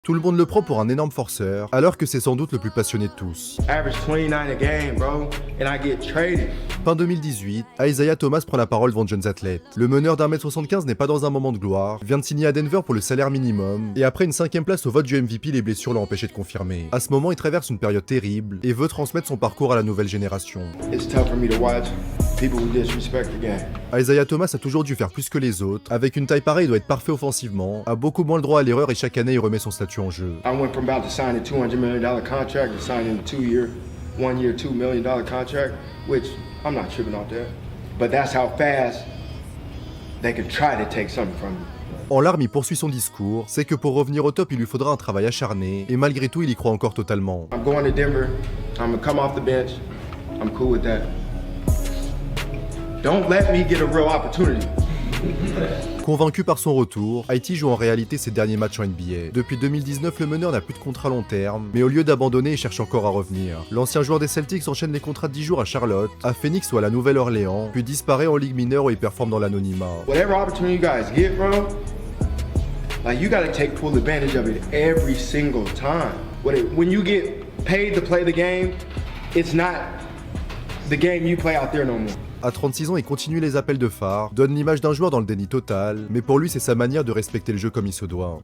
Tout le monde le prend pour un énorme forceur, alors que c'est sans doute le plus passionné de tous. Average 29 a game, bro, and I get traded. Fin 2018, Isaiah Thomas prend la parole devant jeunes athlètes. Le meneur d'1m75 n'est pas dans un moment de gloire, vient de signer à Denver pour le salaire minimum, et après une 5ème place au vote du MVP, les blessures l'ont empêché de confirmer. À ce moment, il traverse une période terrible et veut transmettre son parcours à la nouvelle génération. It's tough for me to watch people who disrespect the game. Isaiah Thomas a toujours dû faire plus que les autres. Avec une taille pareille, il doit être parfait offensivement, a beaucoup moins le droit à l'erreur et chaque année il remet son statut en jeu. I went from about to sign a $200 million contract to signing a 2-year, 1-year, $2 million contract, which I'm not tripping off that. But that's how fast they can try to take something from you. En larmes, il poursuit son discours, c'est que pour revenir au top, il lui faudra un travail acharné, et malgré tout, il y croit encore totalement. I'm going to Denver. I'm gonna come off the bench. I'm cool with that. Don't let me get a real opportunity. Convaincu par son retour, Haïti joue en réalité ses derniers matchs en NBA. Depuis 2019, le meneur n'a plus de contrat long terme, mais au lieu d'abandonner, il cherche encore à revenir. L'ancien joueur des Celtics enchaîne les contrats de 10 jours à Charlotte, à Phoenix ou à la Nouvelle-Orléans, puis disparaît en Ligue mineure où il performe dans l'anonymat. Whatever opportunity you guys get, bro, like you gotta take full advantage of it every single time. When you get paid to play the game, it's not the game you play out there no more. À 36 ans, il continue les appels de phare, donne l'image d'un joueur dans le déni total, mais pour lui, c'est sa manière de respecter le jeu comme il se doit.